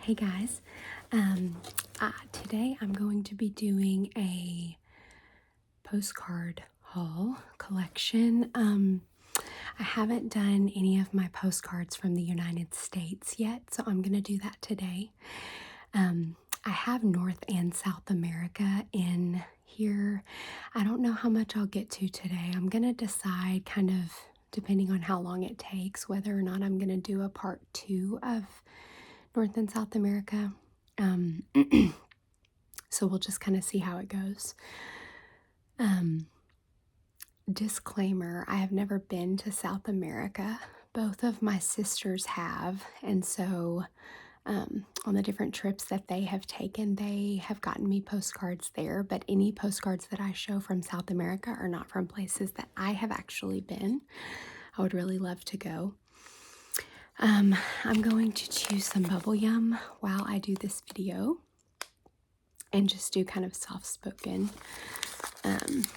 Hey guys, today I'm going to be doing a postcard haul collection. I haven't done any of my postcards from the United States yet, so I'm going to do that today. I have North and South America in here. I don't know how much I'll get to today. I'm going to decide kind of depending on how long it takes, whether or not I'm going to do a part 2 of North and South America. So we'll just kind of see how it goes. Disclaimer, I have never been to South America. Both of my sisters have, and so on the different trips that they have taken, they have gotten me postcards there, but any postcards that I show from South America are not from places that I have actually been. I would really love to go. I'm going to chew some bubble yum while I do this video and just do kind of soft-spoken, and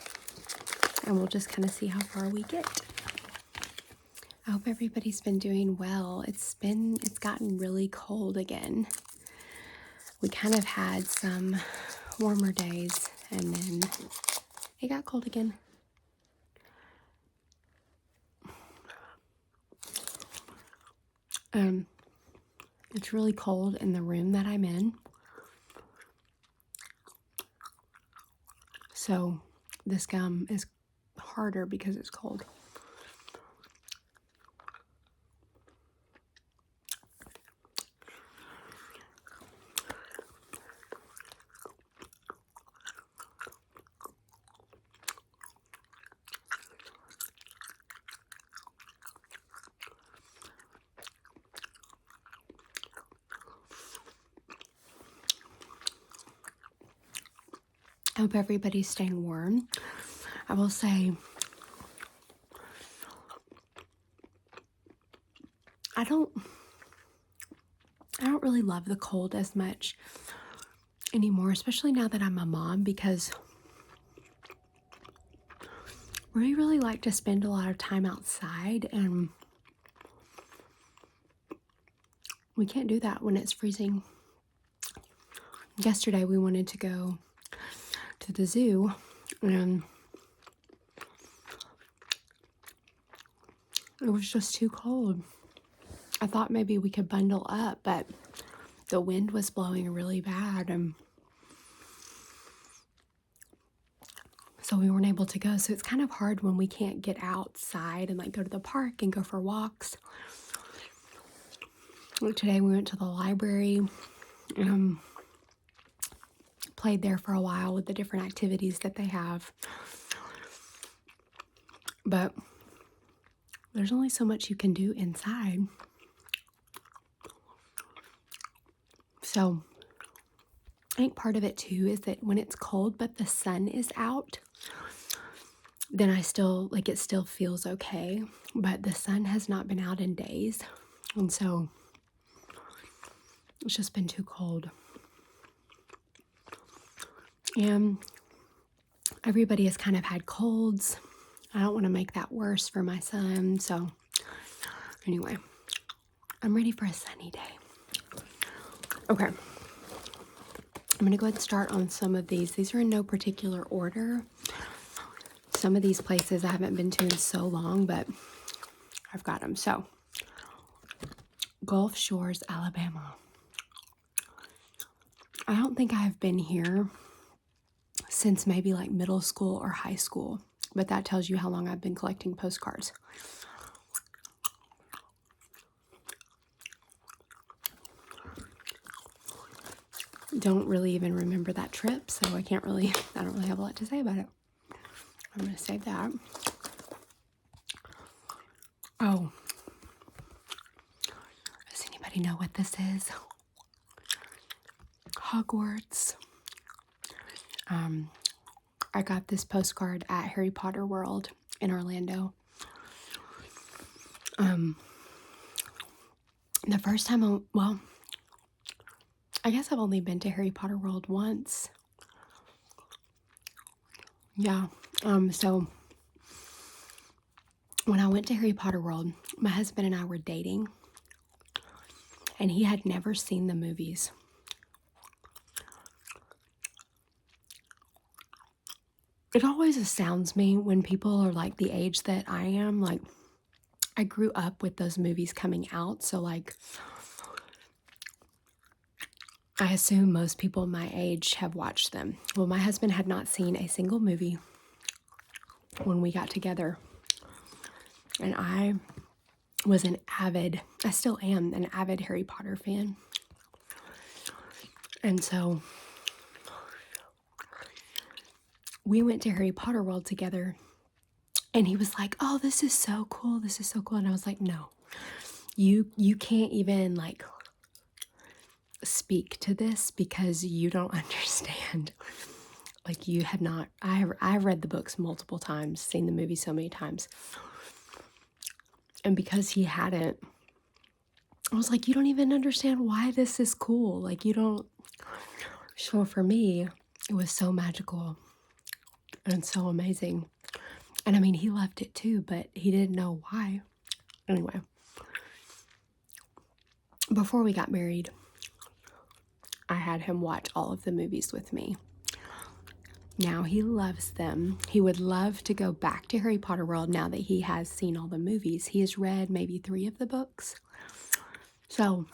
we'll just kind of see how far we get. I hope everybody's been doing well. It's gotten really cold again. We kind of had some warmer days and then it got cold again. It's really cold in the room that I'm in. So this gum is harder because it's cold. I hope everybody's staying warm. I will say, I don't really love the cold as much anymore, especially now that I'm a mom, because we really like to spend a lot of time outside, and we can't do that when it's freezing. Yesterday we wanted to go to the zoo, and it was just too cold. I thought maybe we could bundle up, but the wind was blowing really bad, and so we weren't able to go. So it's kind of hard when we can't get outside and like go to the park and go for walks. Today we went to the library, played there for a while with the different activities that they have. But there's only so much you can do inside. So I think part of it too is that when it's cold but the sun is out, then it still feels okay. But the sun has not been out in days, and so it's just been too cold. And everybody has kind of had colds. I don't want to make that worse for my son. So anyway, I'm ready for a sunny day. Okay. I'm going to go ahead and start on some of these. These are in no particular order. Some of these places I haven't been to in so long, but I've got them. So, Gulf Shores, Alabama. I don't think I've been here since maybe like middle school or high school, but that tells you how long I've been collecting postcards. Don't really even remember that trip, so I don't really have a lot to say about it. I'm going to save that. Oh, does anybody know what this is? Hogwarts. I got this postcard at Harry Potter World in Orlando. The first time, I guess I've only been to Harry Potter World once. Yeah. So when I went to Harry Potter World, my husband and I were dating. and he had never seen the movies. It always astounds me when people are like the age that I am. Like, I grew up with those movies coming out, so like I assume most people my age have watched them. Well, my husband had not seen a single movie when we got together, and I still am an avid Harry Potter fan. And so we went to Harry Potter World together, and he was like, "Oh, this is so cool. This is so cool." And I was like, "No, you can't even like speak to this because you don't understand. Like, you have not, I've read the books multiple times, seen the movie so many times." And because he hadn't, I was like, "You don't even understand why this is cool. Like, you don't." So for me, it was so magical and so amazing. And I mean, he loved it too, but he didn't know why. Anyway, before we got married, I had him watch all of the movies with me. Now he loves them. He would love to go back to Harry Potter World now that he has seen all the movies. He has read maybe 3 of the books. So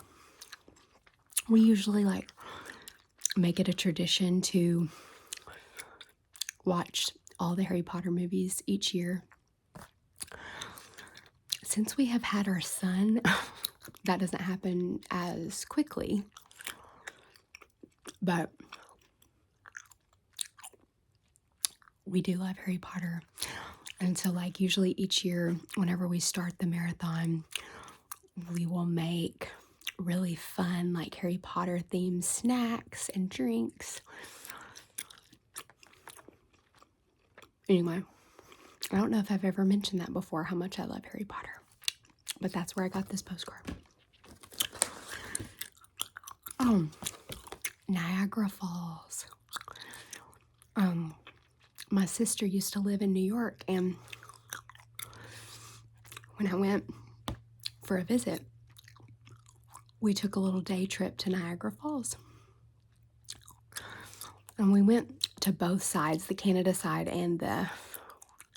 we usually like make it a tradition to watch all the Harry Potter movies each year. Since we have had our son, that doesn't happen as quickly. But we do love Harry Potter. And so like usually each year, whenever we start the marathon, we will make really fun like Harry Potter themed snacks and drinks. Anyway, I don't know if I've ever mentioned that before, how much I love Harry Potter. But that's where I got this postcard. Niagara Falls. My sister used to live in New York, and when I went for a visit, we took a little day trip to Niagara Falls. And we went to both sides, the Canada side and the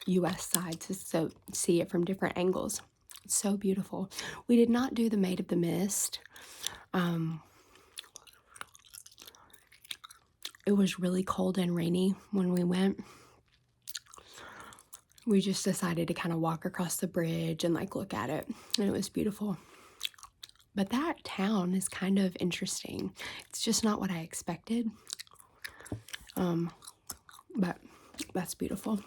US side, to see it from different angles. It's so beautiful. We did not do the Maid of the Mist. It was really cold and rainy when we went. We just decided to kind of walk across the bridge and like look at it, and it was beautiful. But that town is kind of interesting. It's just not what I expected. But that's beautiful.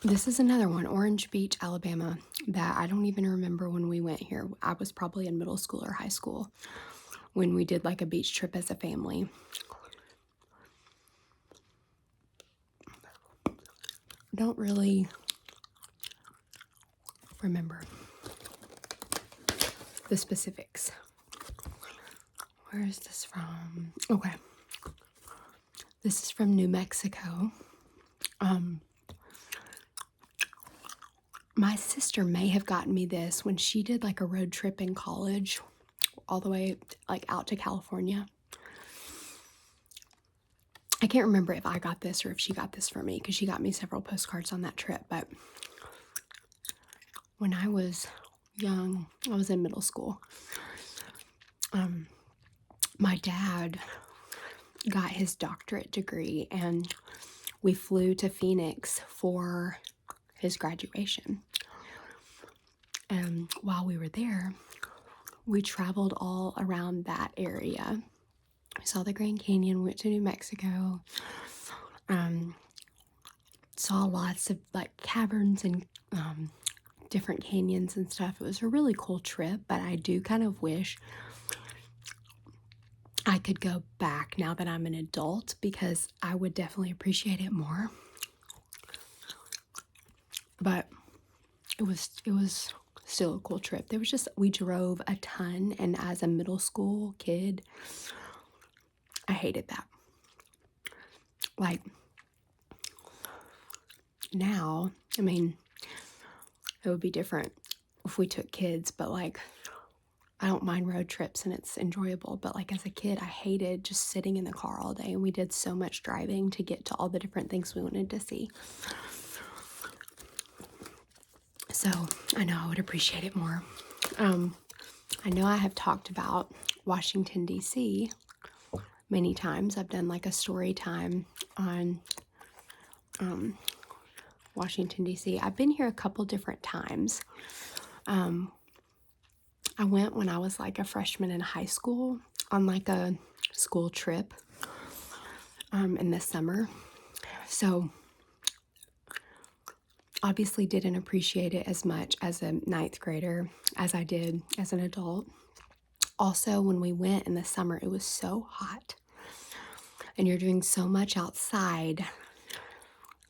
This is another one, Orange Beach, Alabama, that I don't even remember when we went here. I was probably in middle school or high school when we did like a beach trip as a family. Don't really remember the specifics. Where is this from? Okay. This is from New Mexico. My sister may have gotten me this when she did like a road trip in college all the way like out to California. I can't remember if I got this or if she got this for me, because she got me several postcards on that trip. But when I was young, I was in middle school. My dad got his doctorate degree, and we flew to Phoenix for his graduation. And while we were there, we traveled all around that area. We saw the Grand Canyon, went to New Mexico, saw lots of like caverns and different canyons and stuff. It was a really cool trip, but I do kind of wish I could go back now that I'm an adult, because I would definitely appreciate it more. But it was still a cool trip. There was just, we drove a ton, and as a middle school kid, I hated that. Like, now, I mean, it would be different if we took kids, but like I don't mind road trips and it's enjoyable. But like as a kid, I hated just sitting in the car all day, and we did so much driving to get to all the different things we wanted to see. So I know I would appreciate it more. I know I have talked about Washington, D.C. many times. I've done like a story time on Washington, D.C. I've been here a couple different times. I went when I was like a freshman in high school on like a school trip in the summer. So obviously didn't appreciate it as much as a ninth grader as I did as an adult. Also, when we went in the summer, it was so hot and you're doing so much outside.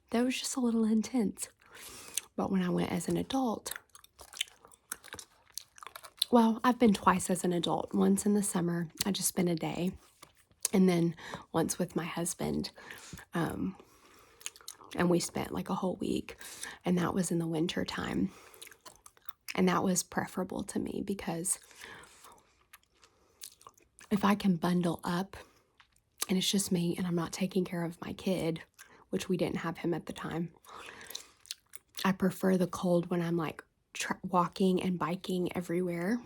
That was just a little intense. But when I went as an adult, well, I've been twice as an adult. Once in the summer, I just spent a day. And then once with my husband, and we spent like a whole week. And that was in the winter time. And that was preferable to me because if I can bundle up and it's just me and I'm not taking care of my kid, which we didn't have him at the time, I prefer the cold when I'm like walking and biking everywhere.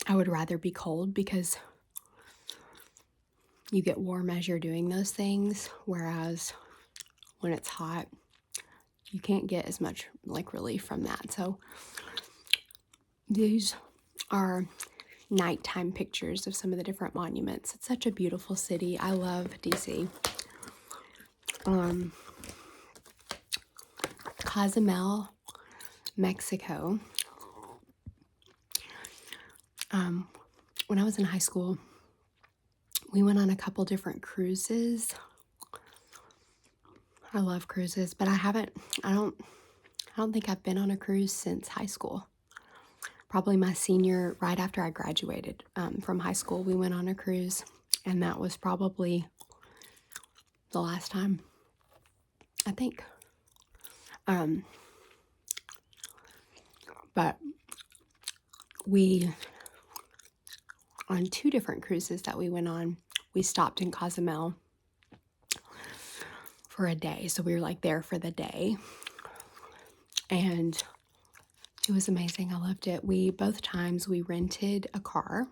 I would rather be cold because you get warm as you're doing those things, whereas when it's hot, you can't get as much like relief from that. So these are nighttime pictures of some of the different monuments. It's such a beautiful city. I love DC. Cozumel, Mexico. When I was in high school, we went on a couple different cruises. I love cruises, but I don't think I've been on a cruise since high school. Probably my senior, right after I graduated from high school, we went on a cruise, and that was probably the last time, I think. But on 2 different cruises that we went on, we stopped in Cozumel for a day. So we were like there for the day. And it was amazing. I loved it. Both times we rented a car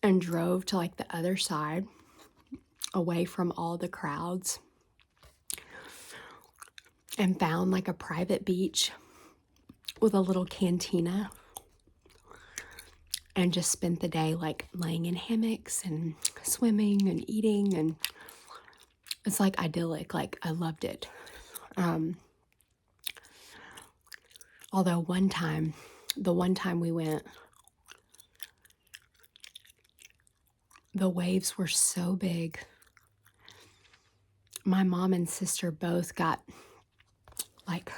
and drove to like the other side away from all the crowds and found like a private beach with a little cantina and just spent the day like laying in hammocks and swimming and eating, and it's like idyllic. Like I loved it. Although the one time we went, the waves were so big. My mom and sister both got like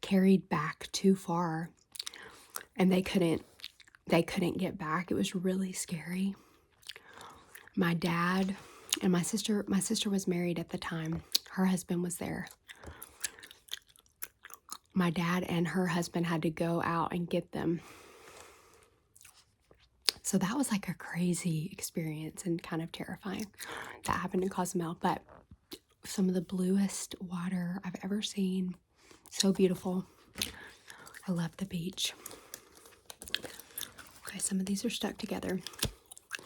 carried back too far, and they couldn't get back. It was really scary. My dad and my sister was married at the time. Her husband was there. My dad and her husband had to go out and get them. So that was like a crazy experience and kind of terrifying. That happened in Cozumel, but some of the bluest water I've ever seen. So beautiful. I love the beach. Okay, some of these are stuck together.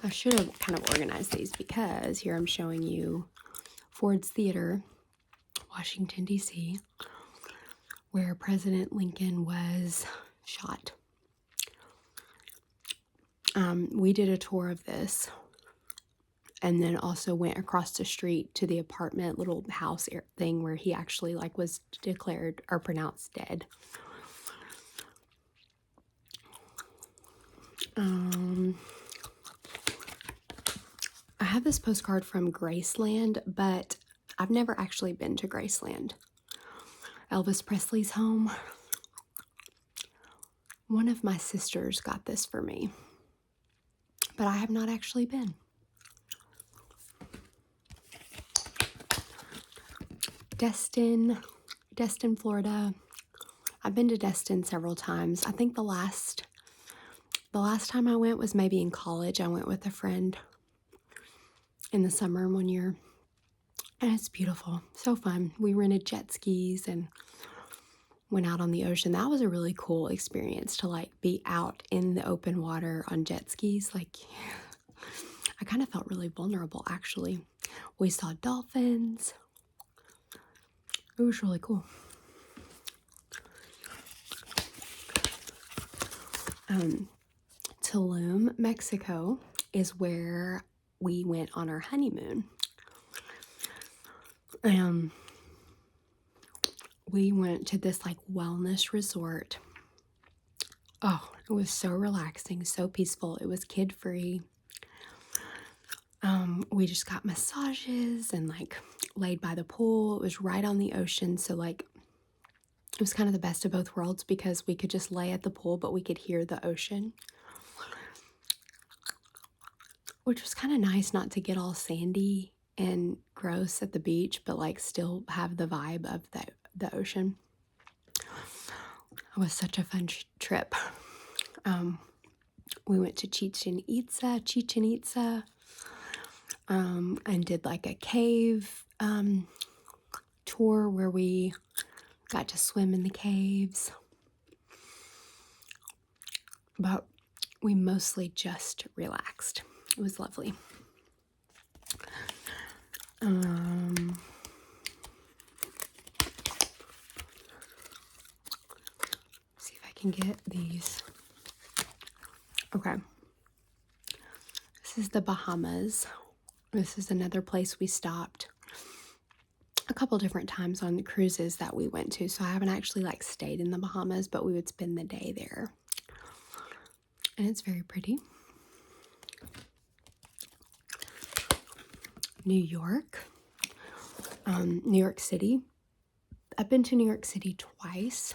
I should have kind of organized these because here I'm showing you Ford's Theater, Washington, D.C., where President Lincoln was shot. We did a tour of this and then also went across the street to the apartment little house thing where he actually like was declared or pronounced dead. I have this postcard from Graceland, but I've never actually been to Graceland. Elvis Presley's home. One of my sisters got this for me, but I have not actually been. Destin, Florida. I've been to Destin several times. I think the last time I went was maybe in college. I went with a friend in the summer one year. And it's beautiful. So fun. We rented jet skis and went out on the ocean. That was a really cool experience to like be out in the open water on jet skis. Like I kind of felt really vulnerable actually. We saw dolphins. It was really cool. Tulum, Mexico is where we went on our honeymoon. We went to this like wellness resort. Oh, it was so relaxing, so peaceful. It was kid-free. We just got massages and like laid by the pool. It was right on the ocean, so like it was kind of the best of both worlds because we could just lay at the pool, but we could hear the ocean, which was kind of nice not to get all sandy and gross at the beach, but like still have the vibe of the ocean. It was such a fun trip. We went to Chichen Itza, and did like a cave tour where we got to swim in the caves. But we mostly just relaxed. It was lovely. See if I can get these. Okay. This is the Bahamas. This is another place we stopped a couple different times on the cruises that we went to. So I haven't actually like stayed in the Bahamas, but we would spend the day there. And it's very pretty. New York. New York City. I've been to New York City twice.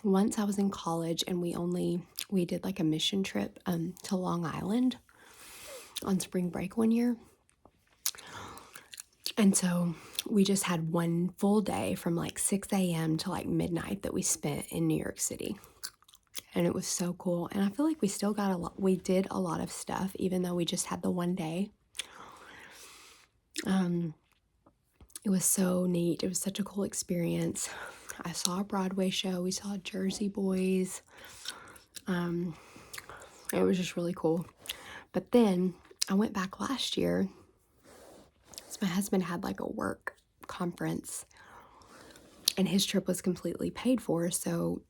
Once I was in college and we did like a mission trip to Long Island on spring break one year. And so we just had one full day from like 6 a.m. to like midnight that we spent in New York City. And it was so cool. And I feel like we did a lot of stuff, even though we just had the one day. It was so neat. It was such a cool experience. I saw a Broadway show. We saw Jersey Boys. It was just really cool. But then I went back last year. So my husband had like a work conference and his trip was completely paid for. So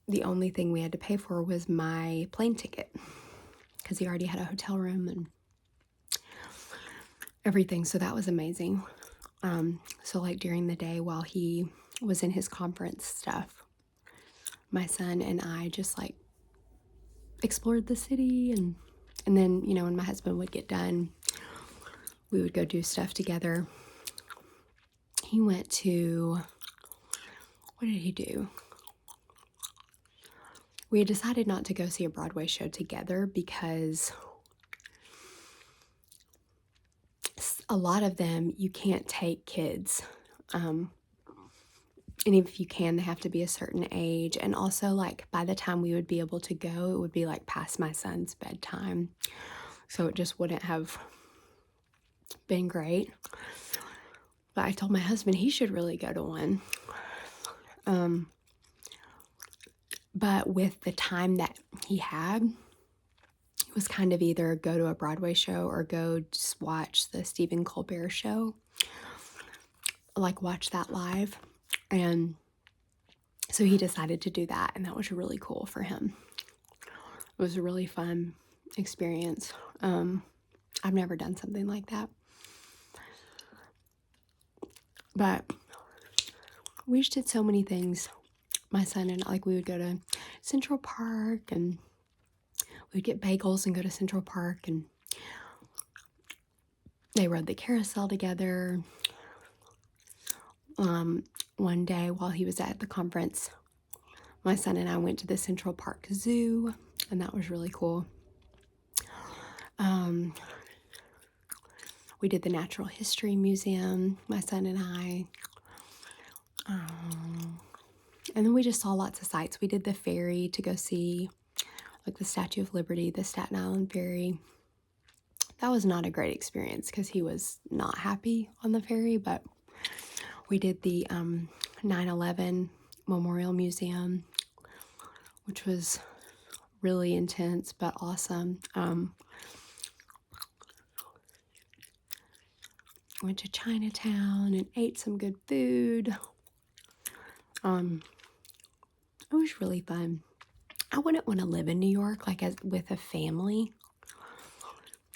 the only thing we had to pay for was my plane ticket because he already had a hotel room and everything. So that was amazing. So like during the day while he was in his conference stuff, my son and I just like explored the city and then, you know, when my husband would get done, we would go do stuff together. He went to, what did he do? We had decided not to go see a Broadway show together because a lot of them, you can't take kids. And even if you can, they have to be a certain age. And also, like, by the time we would be able to go, it would be, like, past my son's bedtime. So it just wouldn't have been great. But I told my husband he should really go to one. But with the time that he had, it was kind of either go to a Broadway show or go just watch the Stephen Colbert show. Like, watch that live. And so he decided to do that, and that was really cool for him. It was a really fun experience. I've never done something like that. But we just did so many things. My son and I, like, we would go to Central Park, and we'd get bagels and go to Central Park, and they rode the carousel together. One day while he was at the conference, my son and I went to the Central Park Zoo, and that was really cool. We did the Natural History Museum, my son and I. And then we just saw lots of sights. We did the ferry to go see like the Statue of Liberty, the Staten Island ferry. That was not a great experience because he was not happy on the ferry, but we did the 9/11 Memorial Museum, which was really intense but awesome. Went to Chinatown and ate some good food. It was really fun. I wouldn't want to live in New York like with a family.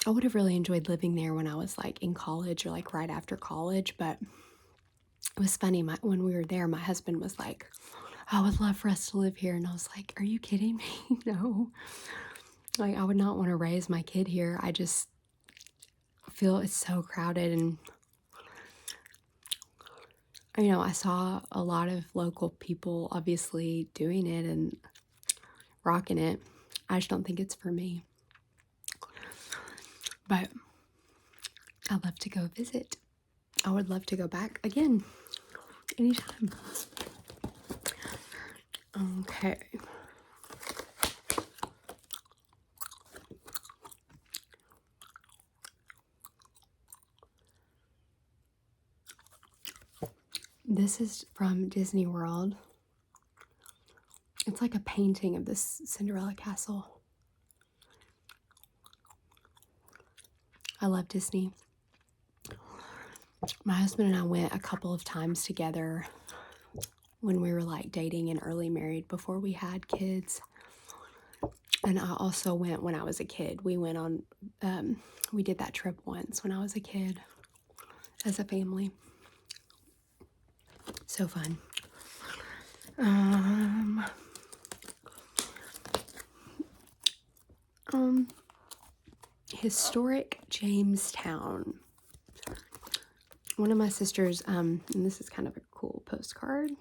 I would have really enjoyed living there when I was like in college or like right after college, but it was funny. When we were there, my husband was like, I would love for us to live here. And I was like, are you kidding me? No. Like, I would not want to raise my kid here. I just feel it's so crowded. And, you know, I saw a lot of local people obviously doing it and rocking it. I just don't think it's for me. But I'd love to go visit. I would love to go back again anytime. Okay. This is from Disney World. It's like a painting of this Cinderella castle. I love Disney. My husband and I went a couple of times together when we were like dating and early married before we had kids. And I also went when I was a kid. We went on, we did that trip once when I was a kid as a family. So fun. Historic Jamestown. One of my sisters, and this is kind of a cool postcard.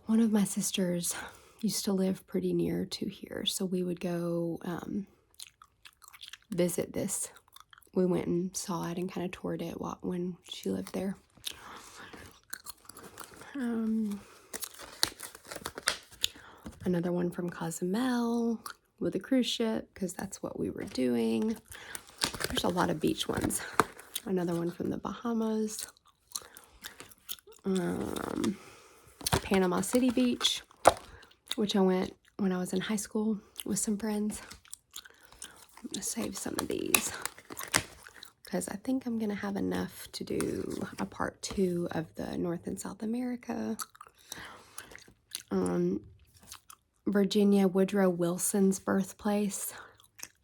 One of my sisters used to live pretty near to here, so we would go visit this. We went and saw it and kind of toured it when she lived there. Another one from Cozumel with a cruise ship, because that's what we were doing. There's a lot of beach ones. Another one from the Bahamas. Panama City Beach, which I went when I was in high school with some friends. I'm going to save some of these because I think I'm going to have enough to do a part 2 of the North and South America. Virginia Woodrow Wilson's birthplace.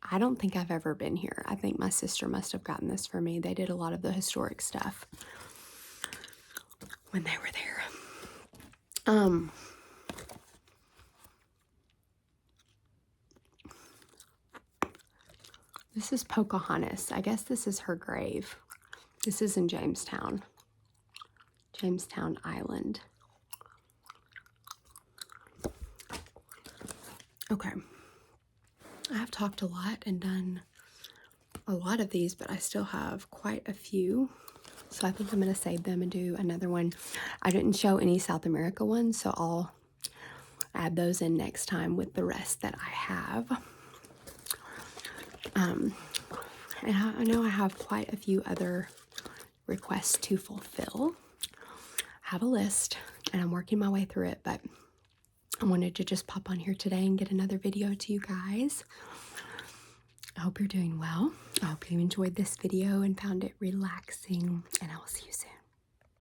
I don't think I've ever been here. I think my sister must have gotten this for me. They did a lot of the historic stuff when they were there. This is Pocahontas. I guess this is her grave. This is in Jamestown. Jamestown Island. Okay. I have talked a lot and done a lot of these, but I still have quite a few. So I think I'm going to save them and do another one. I didn't show any South America ones, so I'll add those in next time with the rest that I have. And I know I have quite a few other requests to fulfill. I have a list, and I'm working my way through it, but I wanted to just pop on here today and get another video to you guys. I hope you're doing well. I hope you enjoyed this video and found it relaxing, and I will see you soon.